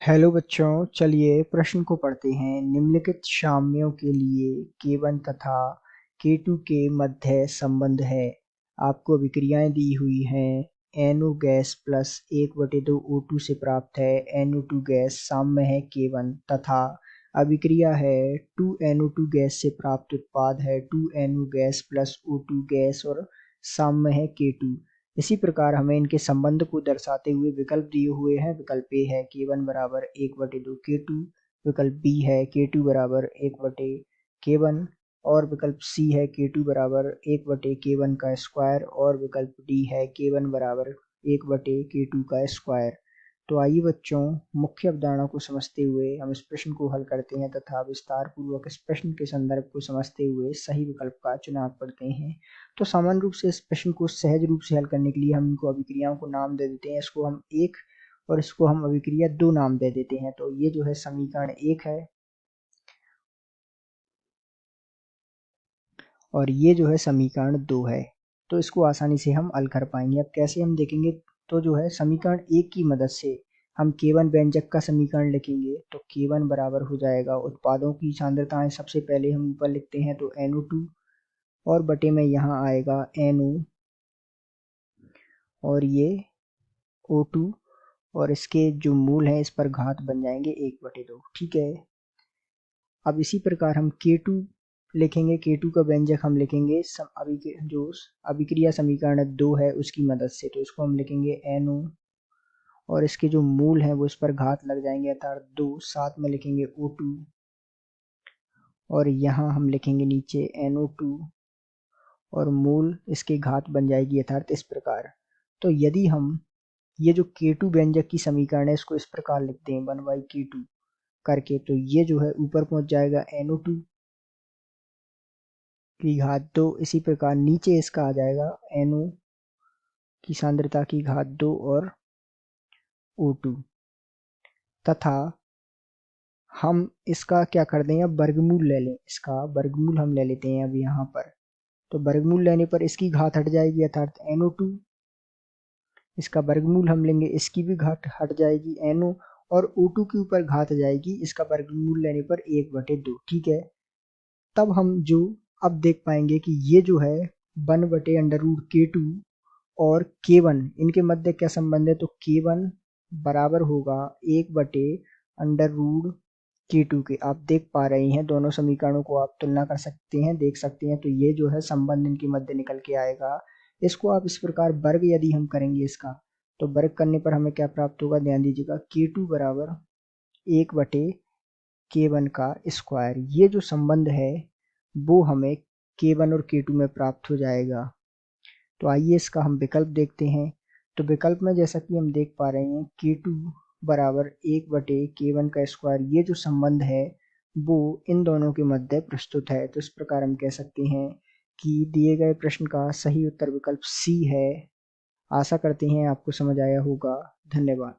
Hello बच्चों, चलिए प्रश्न को पढ़ते हैं। निम्नलिखित साम्यों के लिए K1 तथा K2 के मध्य संबंध है। आपको अभिक्रियाएं दी हुई हैं। NO गैस प्लस 1/2 O2 से प्राप्त है NO2 गैस साम्य है K1 तथा अभिक्रिया है 2NO2 गैस से प्राप्त उत्पाद है 2NO gas plus O2 gas और साम्य है K2। इसी प्रकार हमें इनके संबंध को दर्शाते हुए विकल्प दिए हुए हैं। विकल्प ए है K1 बराबर 1/2 K2, विकल्प बी है K2 बराबर 1/, K1 और विकल्प सी है K2 बराबर 1/, K1 का स्क्वायर और विकल्प डी है K1 बराबर 1/, K2 का स्क्वायर। तो आइए बच्चों, मुख्य अवधारणा को समझते हुए हम इस प्रश्न को हल करते हैं तथा विस्तार पूर्वक इस प्रश्न के संदर्भ को समझते हुए सही विकल्प का चुनाव करते हैं। तो सामान्य रूप से इस प्रश्न को सहज रूप से हल करने के लिए हम इनको अभिक्रियाओं को नाम दे देते हैं। इसको हम एक और इसको हम अभिक्रिया दो नाम दे देते हैं। तो ये जो है समीकरण एक है और ये जो है समीकरण दो है। तो इसको आसानी से हम हल कर पाएंगे। अब कैसे हम देखेंगे, तो जो है समीकरण एक की मदद से हम K1 व्यंजक का समीकरण लिखेंगे। तो K1 बराबर हो जाएगा, उत्पादों की सांद्रताएं सबसे पहले हम ऊपर लिखते हैं तो NO2 और बटे में यहाँ आएगा NO और ये O2 और इसके जो मूल हैं इस पर घात बन जाएंगे 1/2। ठीक है। अब इसी प्रकार हम K2 लिखेंगे। K2 का व्यंजक हम लिखेंगे जो अभिक्रिया समीकरण 2 है उसकी मदद से। तो इसको हम लिखेंगे NO और इसके जो मूल हैं वो इस पर घात लग जाएंगे अर्थात 2, साथ में लिखेंगे O2 और यहाँ हम लिखेंगे नीचे NO2 और मूल इसके घात बन जाएगी अर्थात इस प्रकार। तो यदि हम ये जो K2 व्यंजक की समीकरण है इसको इस प्रकार लिखते हैं 1/K2 करके, तो ये जो है ऊपर पहुंच जाएगा NO2 की घात 2। इसी प्रकार नीचे इसका आ जाएगा NO की सांद्रता की घात 2 और O2 तथा हम इसका क्या कर दें, अब वर्गमूल ले लें। इसका वर्गमूल हम ले लेते हैं अब यहाँ पर। तो वर्गमूल लेने पर इसकी घात हट जाएगी अर्थात NO2। इसका वर्गमूल हम लेंगे, इसकी भी घात हट जाएगी NO और O2 के ऊपर घात जाएगी इसका वर्गमूल लेने पर 1/2। ठीक है। तब हम जो अब देख पाएंगे कि ये जो है 1/√K2 और K1 इनके मध्य क्या संबंध है। तो K1 बराबर होगा 1/√K2 के। आप देख पा रहे हैं दोनों समीकरणों को आप तुलना कर सकते हैं, देख सकते हैं। तो ये जो है संबंध इनके मध्य निकल के आएगा। इसको आप इस प्रकार वर्ग यदि हम करेंगे इसका, तो वर्ग करने पर हमें क्या प्राप्त होगा, ध्यान दीजिएगा। K2 बराबर 1/K1 का स्क्वायर। ये जो संबंध है वो हमें K1 और K2 में प्राप्त हो जाएगा। तो आइए इसका हम विकल्प देखते हैं। तो विकल्प में जैसा कि हम देख पा रहे हैं K2 बराबर 1/K1 का स्क्वायर, ये जो संबंध है वो इन दोनों के मध्य प्रस्तुत है। तो इस प्रकार हम कह सकते हैं कि दिए गए प्रश्न का सही उत्तर विकल्प सी है। आशा करते हैं आपको समझ आया होगा। धन्यवाद।